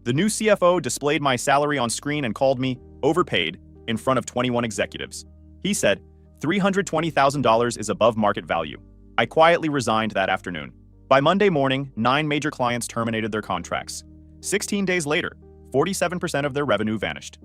The new CFO displayed my salary on screen and called me overpaid in front of 21 executives. He said, $320,000 is above market value. I quietly resigned that afternoon. By Monday morning, 9 major clients terminated their contracts. 16 days later, 47% of their revenue vanished.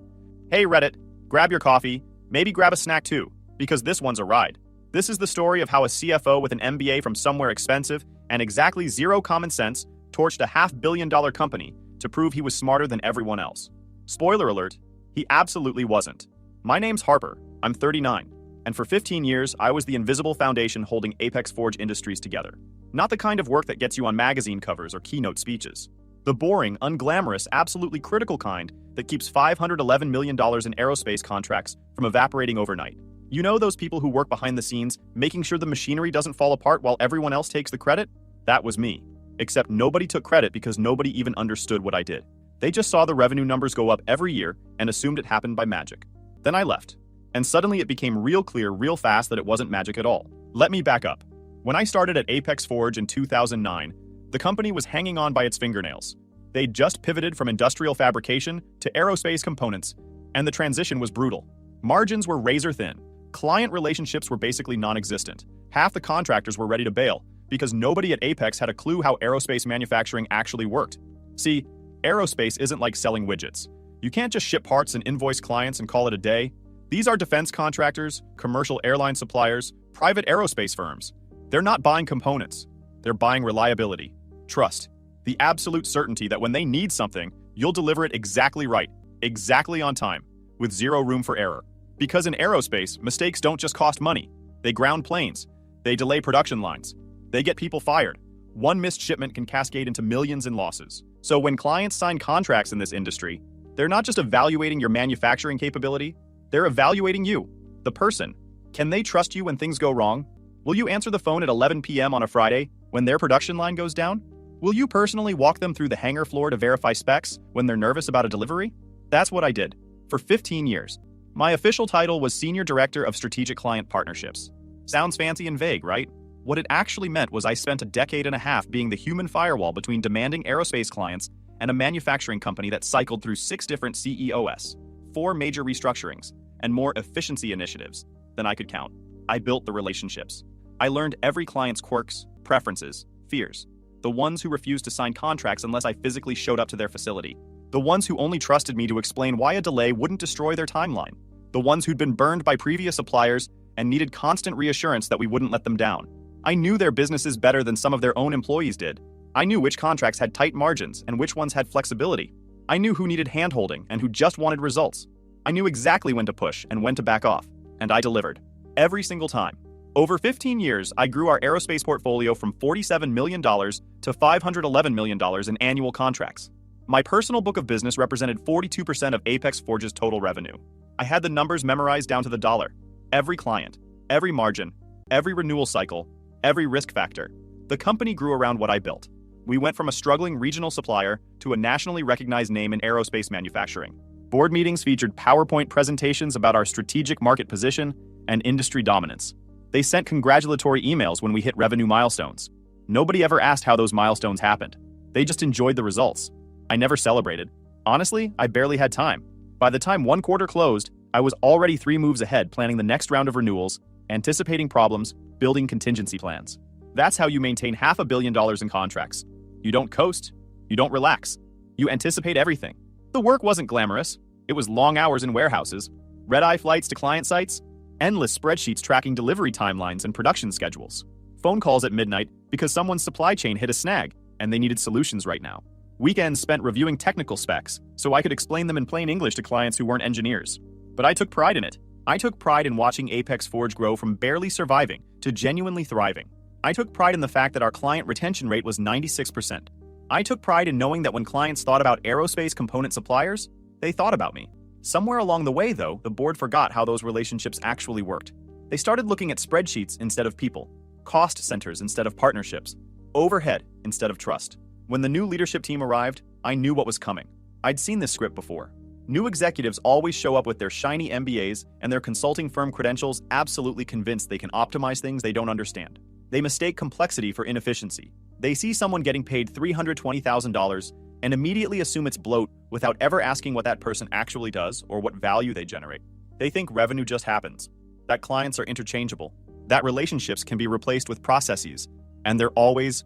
Hey Reddit, grab your coffee, maybe grab a snack too, because this one's a ride. This is the story of how a CFO with an MBA from somewhere expensive and exactly zero common sense torched a $500 million company to prove he was smarter than everyone else. Spoiler alert, he absolutely wasn't. My name's Harper, I'm 39, and for 15 years I was the invisible foundation holding Apex Forge Industries together. Not the kind of work that gets you on magazine covers or keynote speeches. The boring, unglamorous, absolutely critical kind that keeps $511 million in aerospace contracts from evaporating overnight. You know those people who work behind the scenes, making sure the machinery doesn't fall apart while everyone else takes the credit? That was me. Except nobody took credit because nobody even understood what I did. They just saw the revenue numbers go up every year and assumed it happened by magic. Then I left. And suddenly it became real clear real fast that it wasn't magic at all. Let me back up. When I started at Apex Forge in 2009, the company was hanging on by its fingernails. They'd just pivoted from industrial fabrication to aerospace components, and the transition was brutal. Margins were razor thin. Client relationships were basically non-existent. Half the contractors were ready to bail because nobody at Apex had a clue how aerospace manufacturing actually worked. See, aerospace isn't like selling widgets. You can't just ship parts and invoice clients and call it a day. These are defense contractors, commercial airline suppliers, private aerospace firms. They're not buying components. They're buying reliability, trust, the absolute certainty that when they need something, you'll deliver it exactly right, exactly on time, with zero room for error. Because in aerospace, mistakes don't just cost money. They ground planes. They delay production lines. They get people fired. One missed shipment can cascade into millions in losses. So when clients sign contracts in this industry, they're not just evaluating your manufacturing capability, they're evaluating you, the person. Can they trust you when things go wrong? Will you answer the phone at 11 p.m. on a Friday when their production line goes down? Will you personally walk them through the hangar floor to verify specs when they're nervous about a delivery? That's what I did, for 15 years. My official title was Senior Director of Strategic Client Partnerships. Sounds fancy and vague, right? What it actually meant was I spent a decade and a half being the human firewall between demanding aerospace clients and a manufacturing company that cycled through 6 different CEOs, 4 major restructurings, and more efficiency initiatives than I could count. I built the relationships. I learned every client's quirks, preferences, fears. The ones who refused to sign contracts unless I physically showed up to their facility. The ones who only trusted me to explain why a delay wouldn't destroy their timeline. The ones who'd been burned by previous suppliers and needed constant reassurance that we wouldn't let them down. I knew their businesses better than some of their own employees did. I knew which contracts had tight margins and which ones had flexibility. I knew who needed handholding and who just wanted results. I knew exactly when to push and when to back off, and I delivered. Every single time. Over 15 years, I grew our aerospace portfolio from $47 million to $511 million in annual contracts. My personal book of business represented 42% of Apex Forge's total revenue. I had the numbers memorized down to the dollar. Every client, every margin, every renewal cycle, every risk factor. The company grew around what I built. We went from a struggling regional supplier to a nationally recognized name in aerospace manufacturing. Board meetings featured PowerPoint presentations about our strategic market position and industry dominance. They sent congratulatory emails when we hit revenue milestones. Nobody ever asked how those milestones happened. They just enjoyed the results. I never celebrated. Honestly, I barely had time. By the time one quarter closed, I was already 3 moves ahead planning the next round of renewals, anticipating problems, building contingency plans. That's how you maintain $500 million in contracts. You don't coast. You don't relax. You anticipate everything. The work wasn't glamorous. It was long hours in warehouses, red-eye flights to client sites, endless spreadsheets tracking delivery timelines and production schedules, phone calls at midnight because someone's supply chain hit a snag and they needed solutions right now. Weekends spent reviewing technical specs so I could explain them in plain English to clients who weren't engineers. But I took pride in it. I took pride in watching Apex Forge grow from barely surviving to genuinely thriving. I took pride in the fact that our client retention rate was 96%. I took pride in knowing that when clients thought about aerospace component suppliers, they thought about me. Somewhere along the way, though, the board forgot how those relationships actually worked. They started looking at spreadsheets instead of people, cost centers instead of partnerships, overhead instead of trust. When the new leadership team arrived, I knew what was coming. I'd seen this script before. New executives always show up with their shiny MBAs and their consulting firm credentials, absolutely convinced they can optimize things they don't understand. They mistake complexity for inefficiency. They see someone getting paid $320,000 and immediately assume it's bloat without ever asking what that person actually does or what value they generate. They think revenue just happens, that clients are interchangeable, that relationships can be replaced with processes, and they're always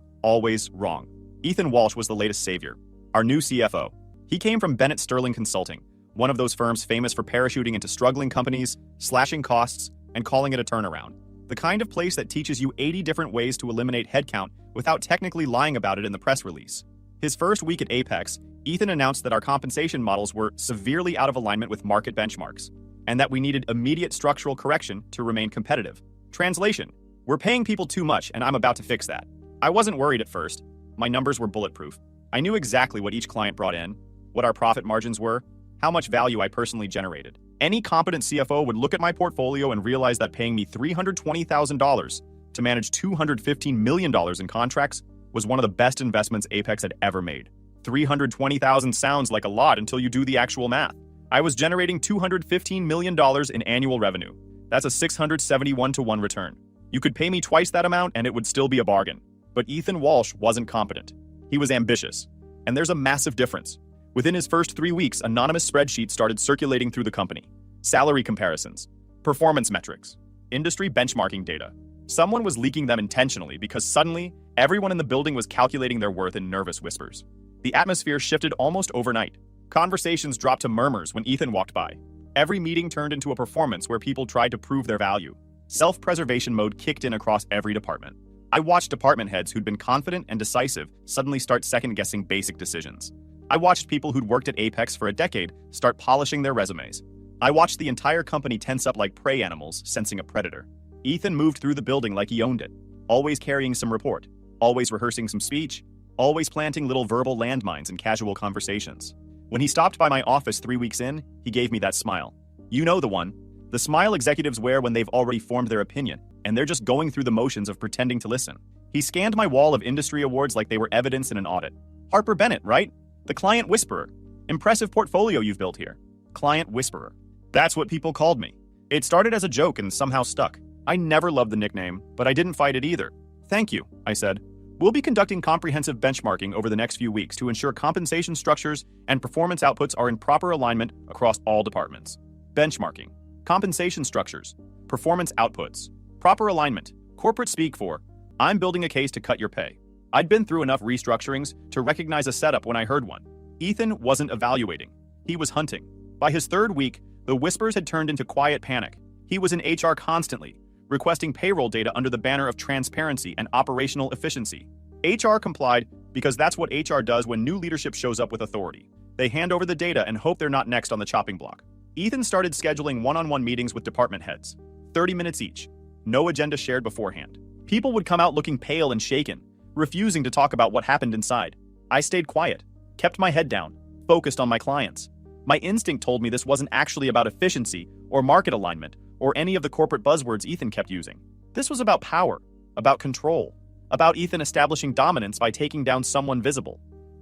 wrong. Ethan Walsh was the latest savior, our new CFO. He came from Bennett Sterling Consulting, one of those firms famous for parachuting into struggling companies, slashing costs, and calling it a turnaround. The kind of place that teaches you 80 different ways to eliminate headcount without technically lying about it in the press release. His first week at Apex, Ethan announced that our compensation models were severely out of alignment with market benchmarks, and that we needed immediate structural correction to remain competitive. Translation: we're paying people too much, and I'm about to fix that. I wasn't worried at first. My numbers were bulletproof. I knew exactly what each client brought in, what our profit margins were, how much value I personally generated. Any competent CFO would look at my portfolio and realize that paying me $320,000 to manage $215 million in contracts was one of the best investments Apex had ever made. $320,000 sounds like a lot until you do the actual math. I was generating $215 million in annual revenue. That's a 671-to-1 return. You could pay me twice that amount and it would still be a bargain. But Ethan Walsh wasn't competent. He was ambitious. And there's a massive difference. Within his first 3 weeks, anonymous spreadsheets started circulating through the company. Salary comparisons, performance metrics, industry benchmarking data. Someone was leaking them intentionally because suddenly, everyone in the building was calculating their worth in nervous whispers. The atmosphere shifted almost overnight. Conversations dropped to murmurs when Ethan walked by. Every meeting turned into a performance where people tried to prove their value. Self-preservation mode kicked in across every department. I watched department heads who'd been confident and decisive suddenly start second-guessing basic decisions. I watched people who'd worked at Apex for a decade start polishing their resumes. I watched the entire company tense up like prey animals sensing a predator. Ethan moved through the building like he owned it, always carrying some report, always rehearsing some speech, always planting little verbal landmines in casual conversations. When he stopped by my office 3 weeks in, he gave me that smile. You know the one. The smile executives wear when they've already formed their opinion, and they're just going through the motions of pretending to listen. He scanned my wall of industry awards like they were evidence in an audit. Harper Bennett, right? The client whisperer. Impressive portfolio you've built here. Client whisperer. That's what people called me. It started as a joke and somehow stuck. I never loved the nickname, but I didn't fight it either. Thank you, I said. We'll be conducting comprehensive benchmarking over the next few weeks to ensure compensation structures and performance outputs are in proper alignment across all departments. Benchmarking, compensation structures, performance outputs, proper alignment, corporate speak for, I'm building a case to cut your pay. I'd been through enough restructurings to recognize a setup when I heard one. Ethan wasn't evaluating. He was hunting. By his third week, the whispers had turned into quiet panic. He was in HR constantly, requesting payroll data under the banner of transparency and operational efficiency. HR complied because that's what HR does when new leadership shows up with authority. They hand over the data and hope they're not next on the chopping block. Ethan started scheduling one-on-one meetings with department heads, 30 minutes each. No agenda shared beforehand. People would come out looking pale and shaken, refusing to talk about what happened inside. I stayed quiet, kept my head down, focused on my clients. My instinct told me this wasn't actually about efficiency or market alignment or any of the corporate buzzwords Ethan kept using. This was about power, about control, about Ethan establishing dominance by taking down someone visible.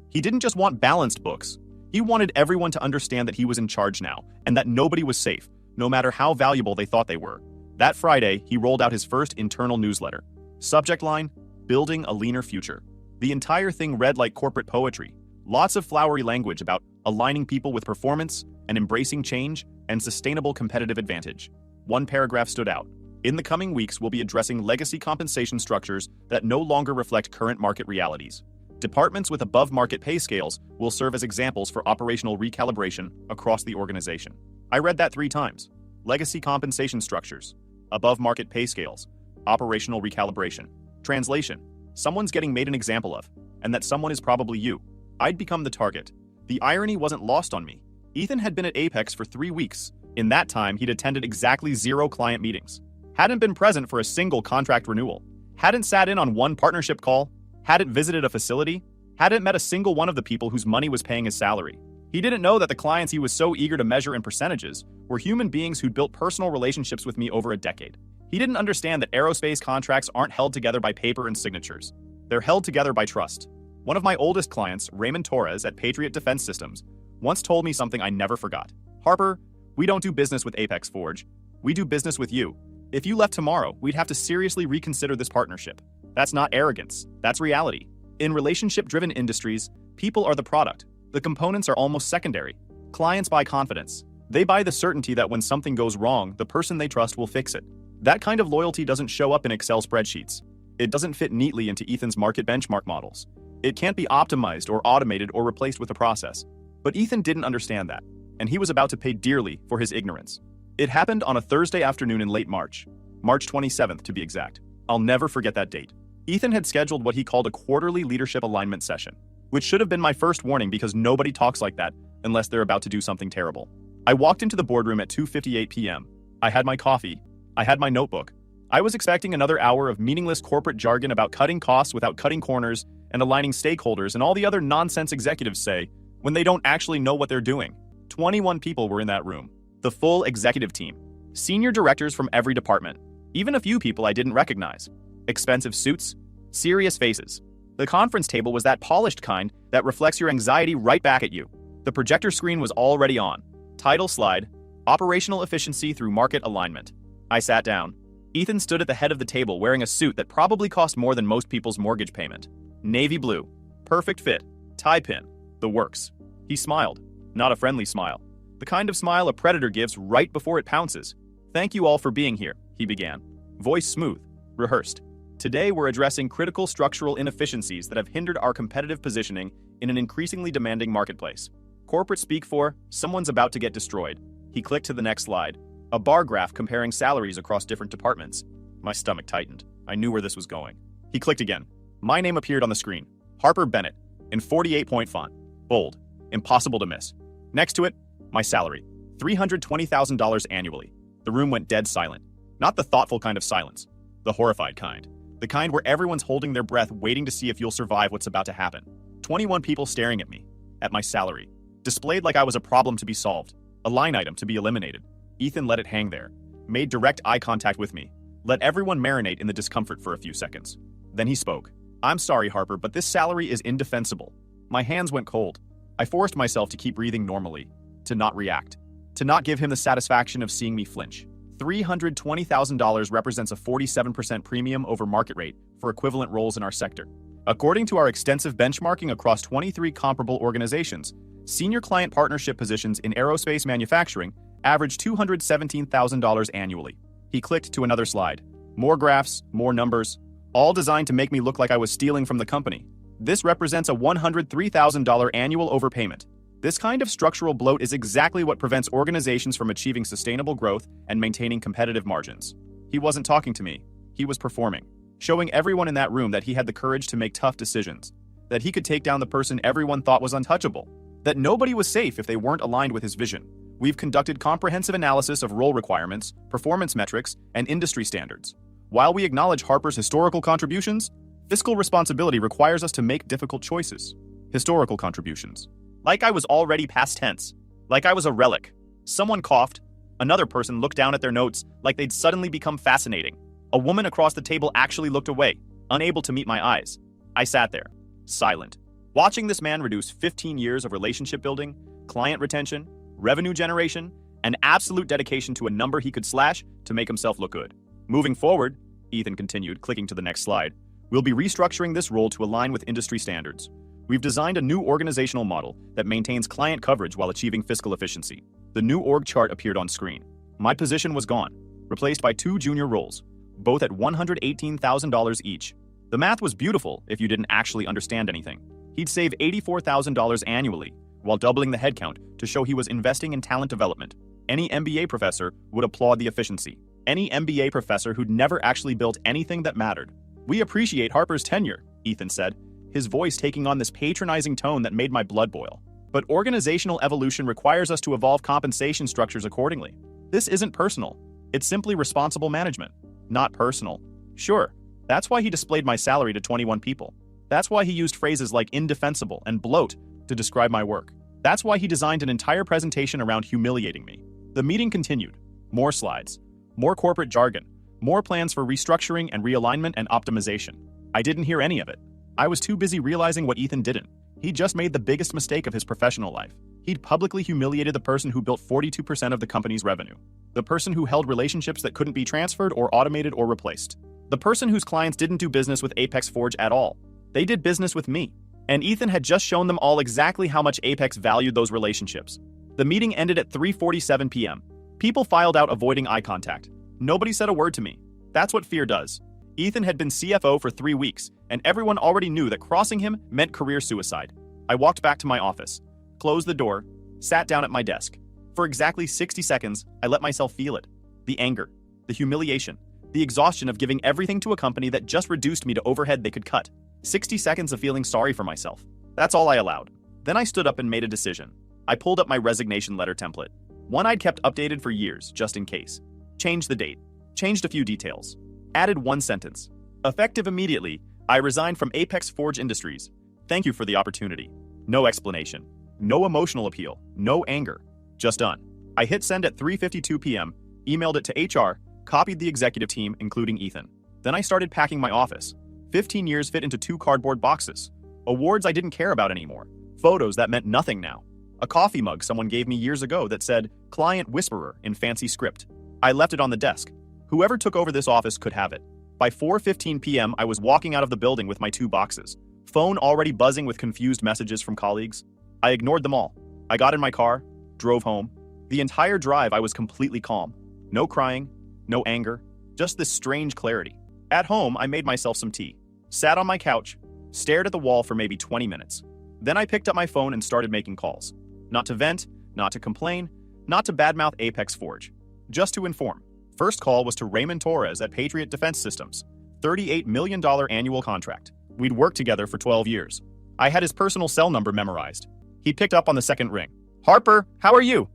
He didn't just want balanced books. He wanted everyone to understand that he was in charge now and that nobody was safe, no matter how valuable they thought they were. That Friday, he rolled out his first internal newsletter. Subject line: Building a Leaner Future. The entire thing read like corporate poetry. Lots of flowery language about aligning people with performance and embracing change and sustainable competitive advantage. One paragraph stood out. In the coming weeks, we'll be addressing legacy compensation structures that no longer reflect current market realities. Departments with above-market pay scales will serve as examples for operational recalibration across the organization. I read that 3 times. Legacy compensation structures, above-market pay scales, operational recalibration. Translation: someone's getting made an example of, and that someone is probably you. I'd become the target. The irony wasn't lost on me. Ethan had been at Apex for 3 weeks. In that time, he'd attended exactly 0 client meetings. Hadn't been present for a single contract renewal. Hadn't sat in on one partnership call. Hadn't visited a facility. Hadn't met a single one of the people whose money was paying his salary. He didn't know that the clients he was so eager to measure in percentages were human beings who'd built personal relationships with me over a decade. He didn't understand that aerospace contracts aren't held together by paper and signatures. They're held together by trust. One of my oldest clients, Raymond Torres at Patriot Defense Systems, once told me something I never forgot. Harper, we don't do business with Apex Forge. We do business with you. If you left tomorrow, we'd have to seriously reconsider this partnership. That's not arrogance. That's reality. In relationship-driven industries, people are the product, The components are almost secondary. Clients buy confidence. They buy the certainty that when something goes wrong, the person they trust will fix it. That kind of loyalty doesn't show up in Excel spreadsheets. It doesn't fit neatly into Ethan's market benchmark models. It can't be optimized or automated or replaced with a process. But Ethan didn't understand that, and he was about to pay dearly for his ignorance. It happened on a Thursday afternoon in late March, March 27th to be exact. I'll never forget that date. Ethan had scheduled what he called a quarterly leadership alignment session, which should have been my first warning because nobody talks like that unless they're about to do something terrible. I walked into the boardroom at 2:58 p.m. I had my coffee. I had my notebook. I was expecting another hour of meaningless corporate jargon about cutting costs without cutting corners and aligning stakeholders and all the other nonsense executives say when they don't actually know what they're doing. 21 people were in that room. The full executive team. Senior directors from every department. Even a few people I didn't recognize. Expensive suits. Serious faces. The conference table was that polished kind that reflects your anxiety right back at you. The projector screen was already on. Title slide, Operational Efficiency Through Market Alignment. I sat down. Ethan stood at the head of the table wearing a suit that probably cost more than most people's mortgage payment. Navy blue. Perfect fit. Tie pin. The works. He smiled. Not a friendly smile. The kind of smile a predator gives right before it pounces. Thank you all for being here, he began. Voice smooth. Rehearsed. Today we're addressing critical structural inefficiencies that have hindered our competitive positioning in an increasingly demanding marketplace. Corporate speak for, someone's about to get destroyed. He clicked to the next slide. A bar graph comparing salaries across different departments. My stomach tightened. I knew where this was going. He clicked again. My name appeared on the screen. Harper Bennett, in 48-point font. Bold. Impossible to miss. Next to it, my salary. $320,000 annually. The room went dead silent. Not the thoughtful kind of silence. The horrified kind. The kind where everyone's holding their breath waiting to see if you'll survive what's about to happen. 21 people staring at me. At my salary. Displayed like I was a problem to be solved. A line item to be eliminated. Ethan let it hang there. Made direct eye contact with me. Let everyone marinate in the discomfort for a few seconds. Then he spoke. I'm sorry, Harper, but this salary is indefensible. My hands went cold. I forced myself to keep breathing normally. To not react. To not give him the satisfaction of seeing me flinch. $320,000 represents a 47% premium over market rate for equivalent roles in our sector. According to our extensive benchmarking across 23 comparable organizations, senior client partnership positions in aerospace manufacturing average $217,000 annually. He clicked to another slide. More graphs, more numbers, all designed to make me look like I was stealing from the company. This represents a $103,000 annual overpayment. This kind of structural bloat is exactly what prevents organizations from achieving sustainable growth and maintaining competitive margins. He wasn't talking to me. He was performing, showing everyone in that room that he had the courage to make tough decisions, that he could take down the person everyone thought was untouchable, that nobody was safe if they weren't aligned with his vision. We've conducted comprehensive analysis of role requirements, performance metrics, and industry standards. While we acknowledge Harper's historical contributions, fiscal responsibility requires us to make difficult choices. Historical contributions. Like I was already past tense. Like I was a relic. Someone coughed. Another person looked down at their notes like they'd suddenly become fascinating. A woman across the table actually looked away, unable to meet my eyes. I sat there, silent, watching this man reduce 15 years of relationship building, client retention, revenue generation, and absolute dedication to a number he could slash to make himself look good. Moving forward, Ethan continued, clicking to the next slide, we'll be restructuring this role to align with industry standards. We've designed a new organizational model that maintains client coverage while achieving fiscal efficiency. The new org chart appeared on screen. My position was gone, replaced by 2 junior roles, both at $118,000 each. The math was beautiful if you didn't actually understand anything. He'd save $84,000 annually, while doubling the headcount to show he was investing in talent development. Any MBA professor would applaud the efficiency. Any MBA professor who'd never actually built anything that mattered. We appreciate Harper's tenure, Ethan said, his voice taking on this patronizing tone that made my blood boil. But organizational evolution requires us to evolve compensation structures accordingly. This isn't personal. It's simply responsible management, not personal. Sure, that's why he displayed my salary to 21 people. That's why he used phrases like indefensible and bloat to describe my work. That's why he designed an entire presentation around humiliating me. The meeting continued. More slides, more corporate jargon, more plans for restructuring and realignment and optimization. I didn't hear any of it. I was too busy realizing what Ethan didn't. He just made the biggest mistake of his professional life. He'd publicly humiliated the person who built 42% of the company's revenue. The person who held relationships that couldn't be transferred or automated or replaced. The person whose clients didn't do business with Apex Forge at all. They did business with me. And Ethan had just shown them all exactly how much Apex valued those relationships. The meeting ended at 3:47 p.m. People filed out avoiding eye contact. Nobody said a word to me. That's what fear does. Ethan had been CFO for 3 weeks, and everyone already knew that crossing him meant career suicide. I walked back to my office, closed the door, sat down at my desk. For exactly 60 seconds, I let myself feel it. The anger, the humiliation, the exhaustion of giving everything to a company that just reduced me to overhead they could cut. 60 seconds of feeling sorry for myself. That's all I allowed. Then I stood up and made a decision. I pulled up my resignation letter template, one I'd kept updated for years, just in case. Changed the date, changed a few details, added one sentence. Effective immediately, I resigned from Apex Forge Industries. Thank you for the opportunity. No explanation, no emotional appeal, no anger. Just done. I hit send at 3:52 p.m., emailed it to HR, copied the executive team, including Ethan. Then I started packing my office. 15 years fit into 2 cardboard boxes. Awards I didn't care about anymore. Photos that meant nothing now. A coffee mug someone gave me years ago that said, "Client Whisperer" in fancy script. I left it on the desk. Whoever took over this office could have it. By 4:15 p.m., I was walking out of the building with my 2 boxes. Phone already buzzing with confused messages from colleagues. I ignored them all. I got in my car, drove home. The entire drive, I was completely calm. No crying, no anger, just this strange clarity. At home, I made myself some tea, sat on my couch, stared at the wall for maybe 20 minutes. Then I picked up my phone and started making calls. Not to vent, not to complain, not to badmouth Apex Forge. Just to inform. First call was to Raymond Torres at Patriot Defense Systems. $38 million annual contract. We'd worked together for 12 years. I had his personal cell number memorized. He picked up on the second ring. "Harper, how are you?"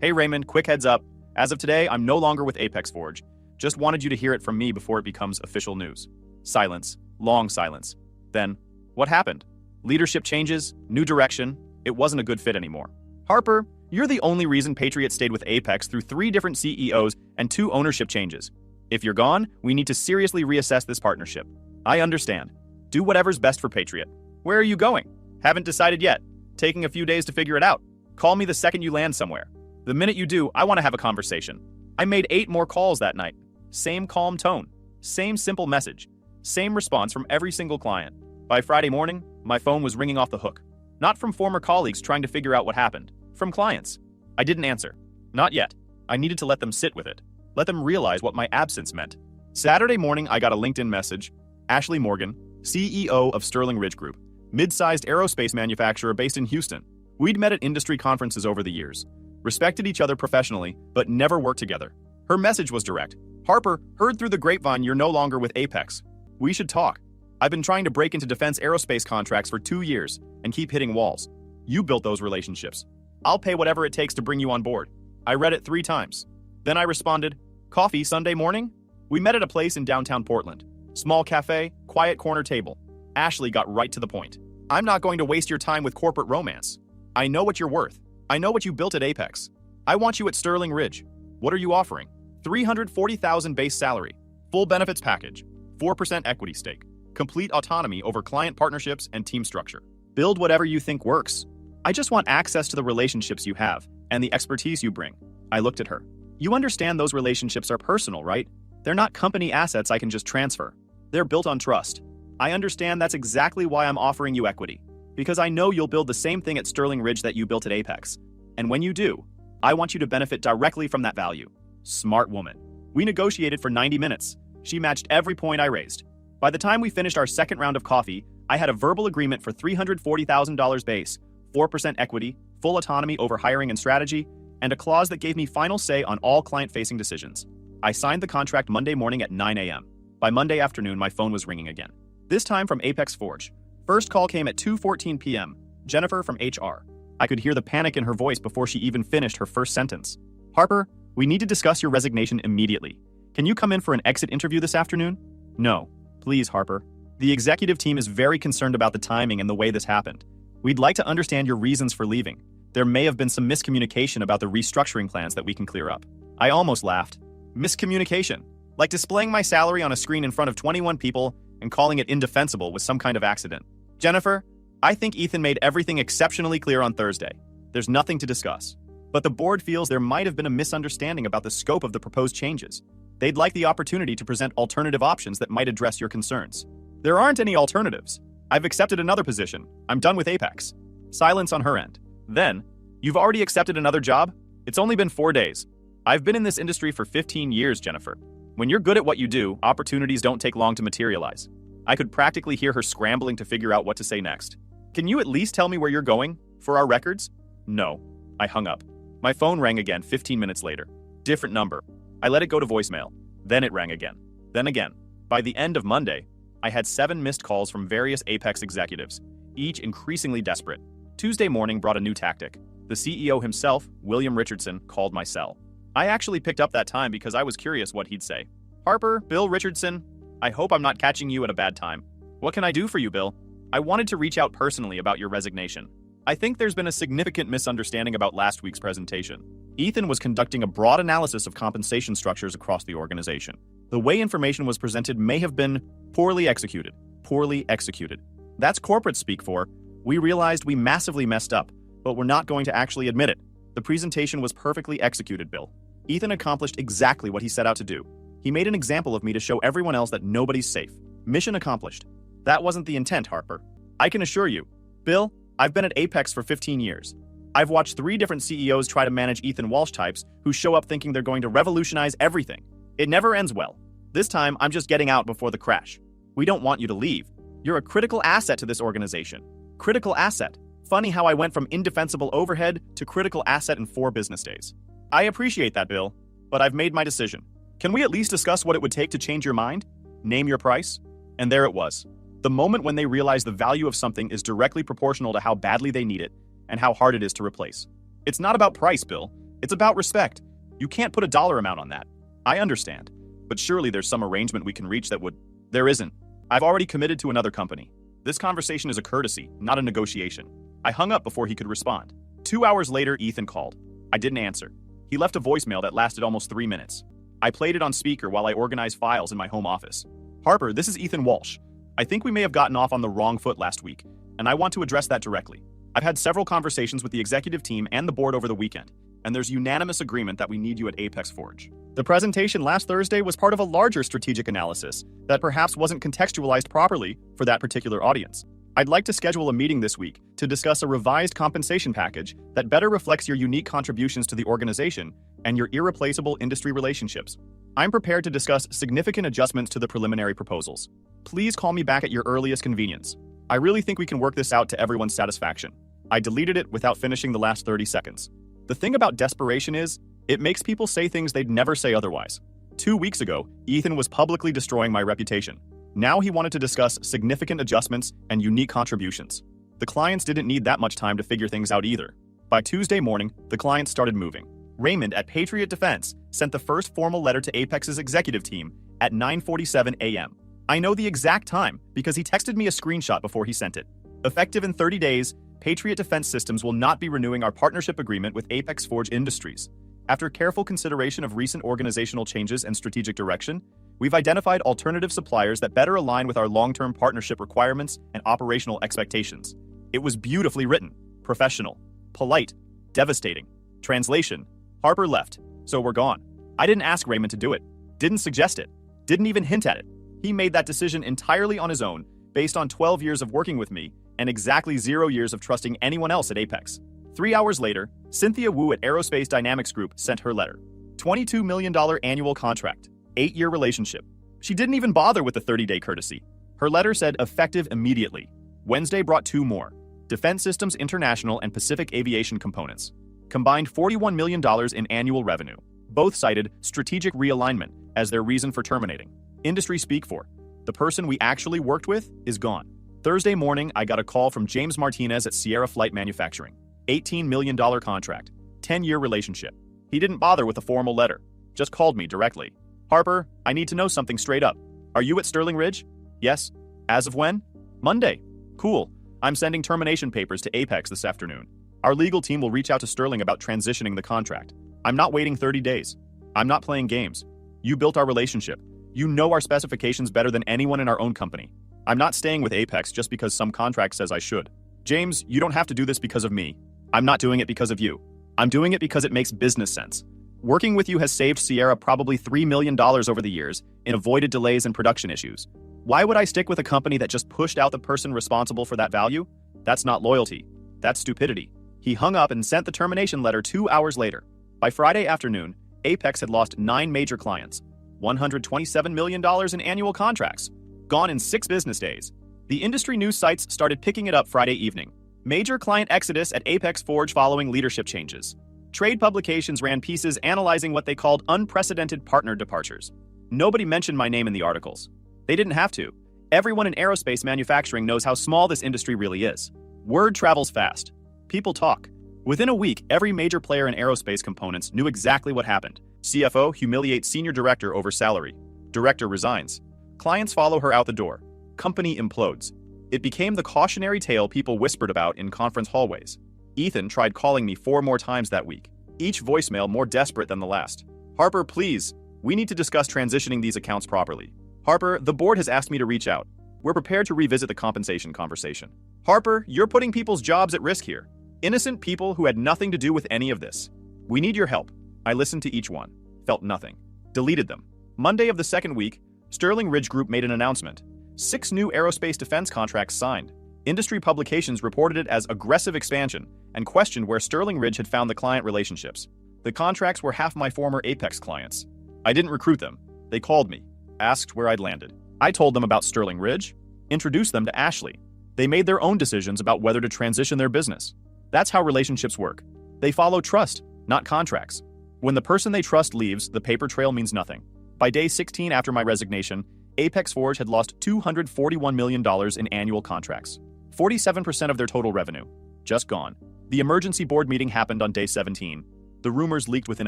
"Hey Raymond, quick heads up. As of today, I'm no longer with Apex Forge. Just wanted you to hear it from me before it becomes official news." Silence. Long silence. Then, "What happened?" "Leadership changes, new direction. It wasn't a good fit anymore." "Harper, you're the only reason Patriot stayed with Apex through 3 different CEOs and 2 ownership changes. If you're gone, we need to seriously reassess this partnership." "I understand. Do whatever's best for Patriot." "Where are you going?" "Haven't decided yet. Taking a few days to figure it out. Call me the second you land somewhere." "The minute you do, I want to have a conversation." I made 8 more calls that night. Same calm tone, same simple message, same response from every single client. By Friday morning, my phone was ringing off the hook. Not from former colleagues trying to figure out what happened, from clients. I didn't answer. Not yet. I needed to let them sit with it. Let them realize what my absence meant. Saturday morning, I got a LinkedIn message. Ashley Morgan, CEO of Sterling Ridge Group, mid-sized aerospace manufacturer based in Houston. We'd met at industry conferences over the years, respected each other professionally, but never worked together. Her message was direct. "Harper, heard through the grapevine you're no longer with Apex. We should talk. I've been trying to break into defense aerospace contracts for 2 years and keep hitting walls. You built those relationships. I'll pay whatever it takes to bring you on board." I read it 3 times. Then I responded, "Coffee Sunday morning?" We met at a place in downtown Portland. Small cafe, quiet corner table. Ashley got right to the point. "I'm not going to waste your time with corporate romance. I know what you're worth. I know what you built at Apex. I want you at Sterling Ridge. What are you offering?" $340,000 base salary, full benefits package, 4% equity stake, complete autonomy over client partnerships and team structure. Build whatever you think works. I just want access to the relationships you have and the expertise you bring. I looked at her. You understand those relationships are personal, right? They're not company assets I can just transfer. They're built on trust. I understand that's exactly why I'm offering you equity, because I know you'll build the same thing at Sterling Ridge that you built at Apex. And when you do, I want you to benefit directly from that value. Smart woman. We negotiated for 90 minutes. She matched every point I raised. By the time we finished our second round of coffee, I had a verbal agreement for $340,000 base, 4% equity, full autonomy over hiring and strategy, and a clause that gave me final say on all client-facing decisions. I signed the contract Monday morning at 9 a.m. By Monday afternoon, my phone was ringing again. This time from Apex Forge. First call came at 2:14 p.m. Jennifer from HR. I could hear the panic in her voice before she even finished her first sentence. "Harper, we need to discuss your resignation immediately. Can you come in for an exit interview this afternoon?" "No. Please, Harper. The executive team is very concerned about the timing and the way this happened. We'd like to understand your reasons for leaving. There may have been some miscommunication about the restructuring plans that we can clear up." I almost laughed. Miscommunication? Like displaying my salary on a screen in front of 21 people and calling it indefensible was some kind of accident. "Jennifer, I think Ethan made everything exceptionally clear on Thursday. There's nothing to discuss. But the board feels there might have been a misunderstanding about the scope of the proposed changes. They'd like the opportunity to present alternative options that might address your concerns." "There aren't any alternatives. I've accepted another position. I'm done with Apex. Silence on her end. Then, you've already accepted another job? It's only been 4 days. I've been in this industry for 15 years, Jennifer. When you're good at what you do, opportunities don't take long to materialize. I could practically hear her scrambling to figure out what to say next. Can you at least tell me where you're going? For our records? No. I hung up. My phone rang again 15 minutes later. Different number. I let it go to voicemail. Then it rang again. Then again. By the end of Monday, I had 7 missed calls from various Apex executives, each increasingly desperate. Tuesday morning brought a new tactic. The CEO himself, William Richardson, called my cell. I actually picked up that time because I was curious what he'd say. Harper, Bill Richardson, I hope I'm not catching you at a bad time. What can I do for you, Bill? I wanted to reach out personally about your resignation. I think there's been a significant misunderstanding about last week's presentation. Ethan was conducting a broad analysis of compensation structures across the organization. The way information was presented may have been poorly executed. Poorly executed. That's corporate speak for, we realized we massively messed up, but we're not going to actually admit it. The presentation was perfectly executed, Bill. Ethan accomplished exactly what he set out to do. He made an example of me to show everyone else that nobody's safe. Mission accomplished. That wasn't the intent, Harper. I can assure you. Bill, I've been at Apex for 15 years. I've watched 3 different CEOs try to manage Ethan Walsh types who show up thinking they're going to revolutionize everything. It never ends well. This time, I'm just getting out before the crash. We don't want you to leave. You're a critical asset to this organization. Critical asset. Funny how I went from indefensible overhead to critical asset in 4 business days. I appreciate that, Bill, but I've made my decision. Can we at least discuss what it would take to change your mind? Name your price? And there it was. The moment when they realize the value of something is directly proportional to how badly they need it and how hard it is to replace. It's not about price, Bill. It's about respect. You can't put a dollar amount on that. I understand. But surely there's some arrangement we can reach that would... There isn't. I've already committed to another company. This conversation is a courtesy, not a negotiation. I hung up before he could respond. 2 hours later, Ethan called. I didn't answer. He left a voicemail that lasted almost 3 minutes. I played it on speaker while I organized files in my home office. Harper, this is Ethan Walsh. I think we may have gotten off on the wrong foot last week, and I want to address that directly. I've had several conversations with the executive team and the board over the weekend, and there's unanimous agreement that we need you at Apex Forge. The presentation last Thursday was part of a larger strategic analysis that perhaps wasn't contextualized properly for that particular audience. I'd like to schedule a meeting this week to discuss a revised compensation package that better reflects your unique contributions to the organization and your irreplaceable industry relationships. I'm prepared to discuss significant adjustments to the preliminary proposals. Please call me back at your earliest convenience. I really think we can work this out to everyone's satisfaction. I deleted it without finishing the last 30 seconds. The thing about desperation is, it makes people say things they'd never say otherwise. 2 weeks ago, Ethan was publicly destroying my reputation. Now he wanted to discuss significant adjustments and unique contributions. The clients didn't need that much time to figure things out either. By Tuesday morning, the clients started moving. Raymond at Patriot Defense sent the first formal letter to Apex's executive team at 9:47 a.m. I know the exact time because he texted me a screenshot before he sent it. Effective in 30 days, Patriot Defense Systems will not be renewing our partnership agreement with Apex Forge Industries. After careful consideration of recent organizational changes and strategic direction, we've identified alternative suppliers that better align with our long-term partnership requirements and operational expectations. It was beautifully written, professional, polite, devastating. Translation: Harper left, so we're gone. I didn't ask Raymond to do it, didn't suggest it, didn't even hint at it. He made that decision entirely on his own, based on 12 years of working with me and exactly 0 years of trusting anyone else at Apex. 3 hours later, Cynthia Wu at Aerospace Dynamics Group sent her letter. $22 million annual contract, 8-year relationship. She didn't even bother with the 30-day courtesy. Her letter said effective immediately. Wednesday brought 2 more. Defense Systems International and Pacific Aviation Components. Combined $41 million in annual revenue. Both cited strategic realignment as their reason for terminating. Industry speak for, the person we actually worked with is gone. Thursday morning, I got a call from James Martinez at Sierra Flight Manufacturing. $18 million contract, 10-year relationship. He didn't bother with a formal letter, just called me directly. Harper, I need to know something straight up. Are you at Sterling Ridge? Yes. As of when? Monday. Cool. I'm sending termination papers to Apex this afternoon. Our legal team will reach out to Sterling about transitioning the contract. I'm not waiting 30 days. I'm not playing games. You built our relationship. You know our specifications better than anyone in our own company. I'm not staying with Apex just because some contract says I should. James, you don't have to do this because of me. I'm not doing it because of you. I'm doing it because it makes business sense. Working with you has saved Sierra probably $3 million over the years in avoided delays and production issues. Why would I stick with a company that just pushed out the person responsible for that value? That's not loyalty. That's stupidity. He hung up and sent the termination letter 2 hours later. By Friday afternoon, Apex had lost 9 major clients, $127 million in annual contracts, gone in 6 business days. The industry news sites started picking it up Friday evening. Major client exodus at Apex Forge following leadership changes. Trade publications ran pieces analyzing what they called unprecedented partner departures. Nobody mentioned my name in the articles. They didn't have to. Everyone in aerospace manufacturing knows how small this industry really is. Word travels fast. People talk. Within a week, every major player in aerospace components knew exactly what happened. CFO humiliates senior director over salary. Director resigns. Clients follow her out the door. Company implodes. It became the cautionary tale people whispered about in conference hallways. Ethan tried calling me 4 more times that week, each voicemail more desperate than the last. Harper, please. We need to discuss transitioning these accounts properly. Harper, the board has asked me to reach out. We're prepared to revisit the compensation conversation. Harper, you're putting people's jobs at risk here. Innocent people who had nothing to do with any of this. We need your help. I listened to each one. Felt nothing. Deleted them. Monday of the second week, Sterling Ridge Group made an announcement. 6 new aerospace defense contracts signed. Industry publications reported it as aggressive expansion and questioned where Sterling Ridge had found the client relationships. The contracts were half my former Apex clients. I didn't recruit them. They called me, asked where I'd landed. I told them about Sterling Ridge, introduced them to Ashley. They made their own decisions about whether to transition their business. That's how relationships work. They follow trust, not contracts. When the person they trust leaves, the paper trail means nothing. By day 16 after my resignation, Apex Forge had lost $241 million in annual contracts. 47% of their total revenue. Just gone. The emergency board meeting happened on day 17. The rumors leaked within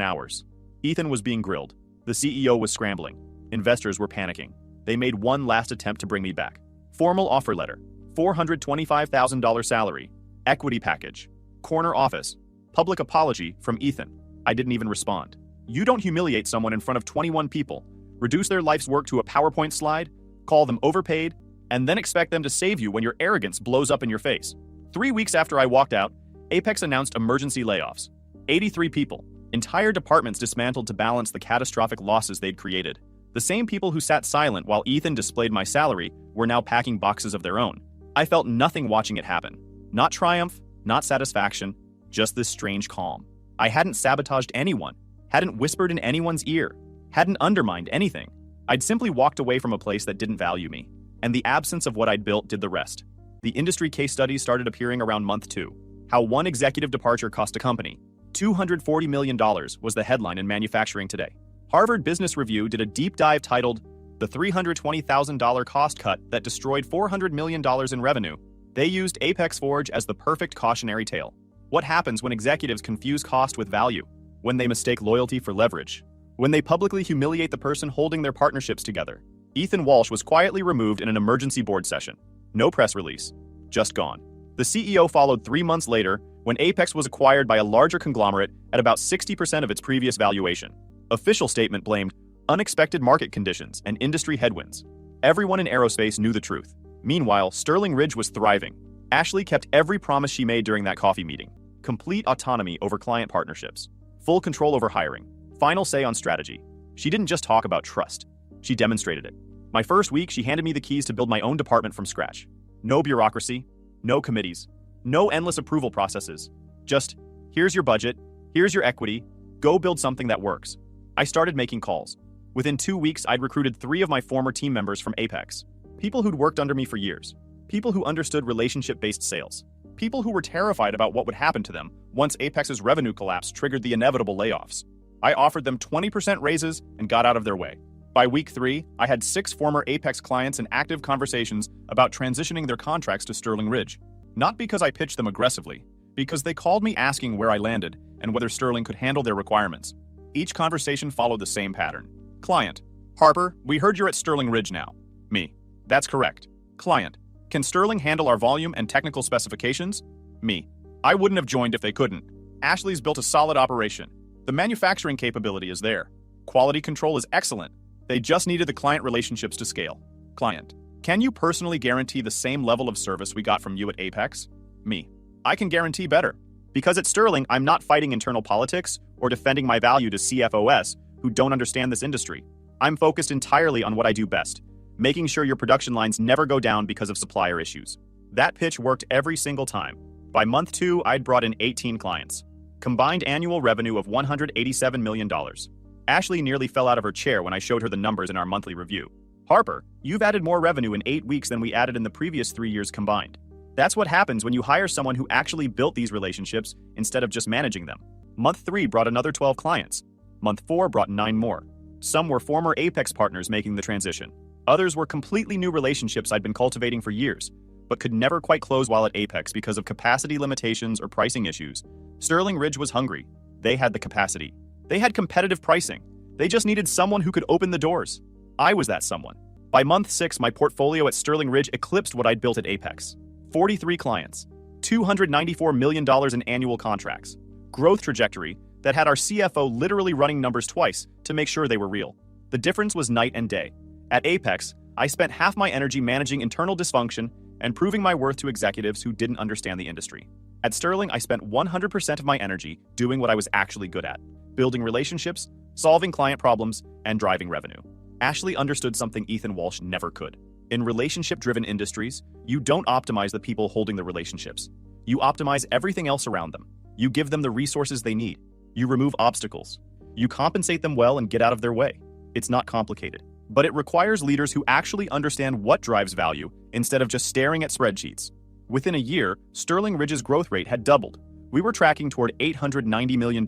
hours. Ethan was being grilled. The CEO was scrambling. Investors were panicking. They made one last attempt to bring me back. Formal offer letter. $425,000 salary. Equity package. Corner office. Public apology from Ethan. I didn't even respond. You don't humiliate someone in front of 21 people, reduce their life's work to a PowerPoint slide, call them overpaid, and then expect them to save you when your arrogance blows up in your face. 3 weeks after I walked out, Apex announced emergency layoffs. 83 people. Entire departments dismantled to balance the catastrophic losses they'd created. The same people who sat silent while Ethan displayed my salary were now packing boxes of their own. I felt nothing watching it happen. Not triumph, not satisfaction, just this strange calm. I hadn't sabotaged anyone, hadn't whispered in anyone's ear, hadn't undermined anything. I'd simply walked away from a place that didn't value me, and the absence of what I'd built did the rest. The industry case studies started appearing around month 2. How one executive departure cost a company. $240 million was the headline in Manufacturing Today. Harvard Business Review did a deep dive titled, "The $320,000 cost cut that destroyed $400 million in revenue." They used Apex Forge as the perfect cautionary tale. What happens when executives confuse cost with value? When they mistake loyalty for leverage? When they publicly humiliate the person holding their partnerships together? Ethan Walsh was quietly removed in an emergency board session. No press release. Just gone. The CEO followed 3 months later when Apex was acquired by a larger conglomerate at about 60% of its previous valuation. Official statement blamed unexpected market conditions and industry headwinds. Everyone in aerospace knew the truth. Meanwhile, Sterling Ridge was thriving. Ashley kept every promise she made during that coffee meeting. Complete autonomy over client partnerships. Full control over hiring. Final say on strategy. She didn't just talk about trust. She demonstrated it. My first week, she handed me the keys to build my own department from scratch. No bureaucracy. No committees. No endless approval processes. Just, here's your budget. Here's your equity. Go build something that works. I started making calls. Within 2 weeks, I'd recruited 3 of my former team members from Apex. People who'd worked under me for years. People who understood relationship-based sales. People who were terrified about what would happen to them once Apex's revenue collapse triggered the inevitable layoffs. I offered them 20% raises and got out of their way. By week 3, I had 6 former Apex clients in active conversations about transitioning their contracts to Sterling Ridge. Not because I pitched them aggressively, because they called me asking where I landed and whether Sterling could handle their requirements. Each conversation followed the same pattern. Client: Harper, we heard you're at Sterling Ridge now. Me: that's correct. Client: can Sterling handle our volume and technical specifications? Me: I wouldn't have joined if they couldn't. Ashley's built a solid operation. The manufacturing capability is there. Quality control is excellent. They just needed the client relationships to scale. Client: can you personally guarantee the same level of service we got from you at Apex? Me: I can guarantee better. Because at Sterling, I'm not fighting internal politics or defending my value to CFOs who don't understand this industry. I'm focused entirely on what I do best: making sure your production lines never go down because of supplier issues. That pitch worked every single time. By month 2, I'd brought in 18 clients. Combined annual revenue of $187 million. Ashley nearly fell out of her chair when I showed her the numbers in our monthly review. Harper, you've added more revenue in 8 weeks than we added in the previous 3 years combined. That's what happens when you hire someone who actually built these relationships instead of just managing them. Month 3 brought another 12 clients. Month 4 brought 9 more. Some were former Apex partners making the transition. Others were completely new relationships I'd been cultivating for years, but could never quite close while at Apex because of capacity limitations or pricing issues. Sterling Ridge was hungry. They had the capacity. They had competitive pricing. They just needed someone who could open the doors. I was that someone. By month 6, my portfolio at Sterling Ridge eclipsed what I'd built at Apex. 43 clients, $294 million in annual contracts, growth trajectory that had our CFO literally running numbers twice to make sure they were real. The difference was night and day. At Apex, I spent half my energy managing internal dysfunction and proving my worth to executives who didn't understand the industry. At Sterling, I spent 100% of my energy doing what I was actually good at, building relationships, solving client problems, and driving revenue. Ashley understood something Ethan Walsh never could. In relationship-driven industries, you don't optimize the people holding the relationships. You optimize everything else around them. You give them the resources they need. You remove obstacles. You compensate them well and get out of their way. It's not complicated, but it requires leaders who actually understand what drives value instead of just staring at spreadsheets. Within a year, Sterling Ridge's growth rate had doubled. We were tracking toward $890 million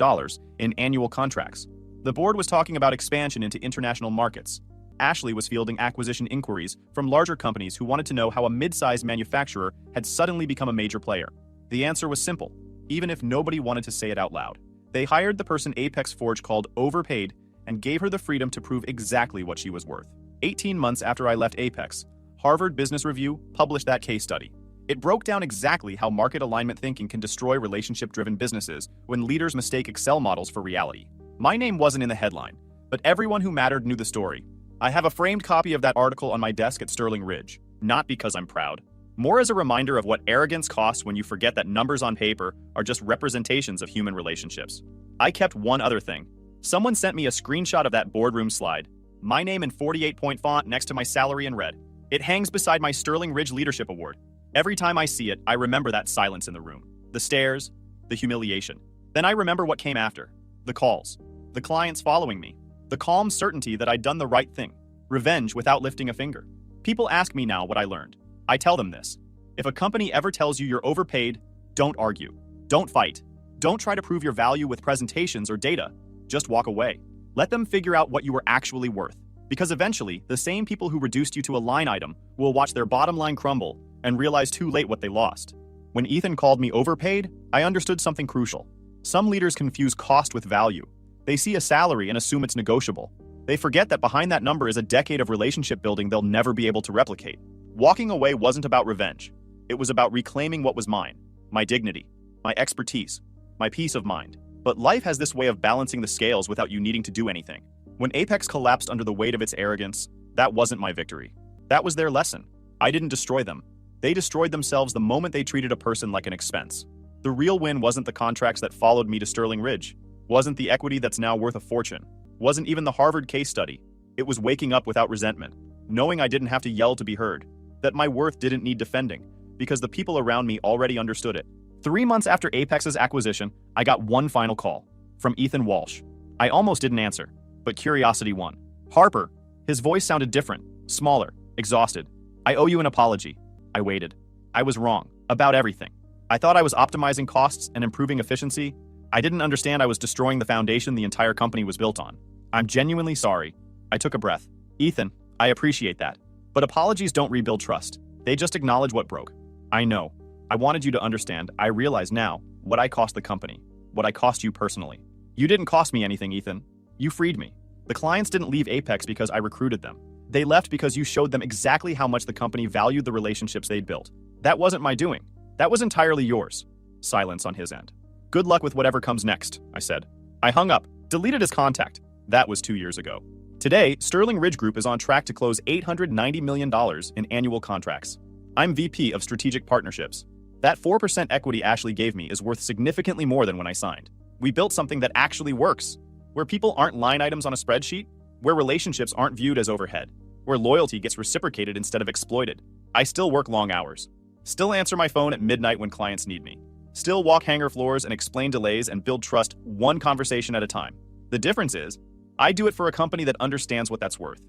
in annual contracts. The board was talking about expansion into international markets. Ashley was fielding acquisition inquiries from larger companies who wanted to know how a mid-sized manufacturer had suddenly become a major player. The answer was simple, even if nobody wanted to say it out loud. They hired the person Apex Forge called Overpaid and gave her the freedom to prove exactly what she was worth. 18 months after I left Apex, Harvard Business Review published that case study. It broke down exactly how market alignment thinking can destroy relationship-driven businesses when leaders mistake Excel models for reality. My name wasn't in the headline, but everyone who mattered knew the story. I have a framed copy of that article on my desk at Sterling Ridge, not because I'm proud, more as a reminder of what arrogance costs when you forget that numbers on paper are just representations of human relationships. I kept one other thing. Someone sent me a screenshot of that boardroom slide, my name in 48-point font next to my salary in red. It hangs beside my Sterling Ridge Leadership Award. Every time I see it, I remember that silence in the room. The stares, the humiliation. Then I remember what came after. The calls. The clients following me. The calm certainty that I'd done the right thing. Revenge without lifting a finger. People ask me now what I learned. I tell them this. If a company ever tells you you're overpaid, don't argue. Don't fight. Don't try to prove your value with presentations or data. Just walk away. Let them figure out what you are actually worth. Because eventually, the same people who reduced you to a line item will watch their bottom line crumble and realize too late what they lost. When Ethan called me overpaid, I understood something crucial. Some leaders confuse cost with value. They see a salary and assume it's negotiable. They forget that behind that number is a decade of relationship building they'll never be able to replicate. Walking away wasn't about revenge. It was about reclaiming what was mine, my dignity, my expertise, my peace of mind. But life has this way of balancing the scales without you needing to do anything. When Apex collapsed under the weight of its arrogance, that wasn't my victory. That was their lesson. I didn't destroy them. They destroyed themselves the moment they treated a person like an expense. The real win wasn't the contracts that followed me to Sterling Ridge, wasn't the equity that's now worth a fortune, wasn't even the Harvard case study. It was waking up without resentment, knowing I didn't have to yell to be heard, that my worth didn't need defending, because the people around me already understood it. 3 months after Apex's acquisition, I got one final call, from Ethan Walsh. I almost didn't answer, but curiosity won. Harper. His voice sounded different, smaller, exhausted. I owe you an apology. I waited. I was wrong, about everything. I thought I was optimizing costs and improving efficiency. I didn't understand I was destroying the foundation the entire company was built on. I'm genuinely sorry. I took a breath. Ethan, I appreciate that. But apologies don't rebuild trust. They just acknowledge what broke. I know. I wanted you to understand. I realize now what I cost the company, what I cost you personally. You didn't cost me anything, Ethan. You freed me. The clients didn't leave Apex because I recruited them. They left because you showed them exactly how much the company valued the relationships they'd built. That wasn't my doing. That was entirely yours. Silence on his end. Good luck with whatever comes next, I said. I hung up, deleted his contact. That was 2 years ago. Today, Sterling Ridge Group is on track to close $890 million in annual contracts. I'm VP of Strategic Partnerships. That 4% equity Ashley gave me is worth significantly more than when I signed. We built something that actually works, where people aren't line items on a spreadsheet, where relationships aren't viewed as overhead. where loyalty gets reciprocated instead of exploited. I still work long hours. Still answer my phone at midnight when clients need me. Still walk hangar floors and explain delays and build trust one conversation at a time. The difference is, I do it for a company that understands what that's worth.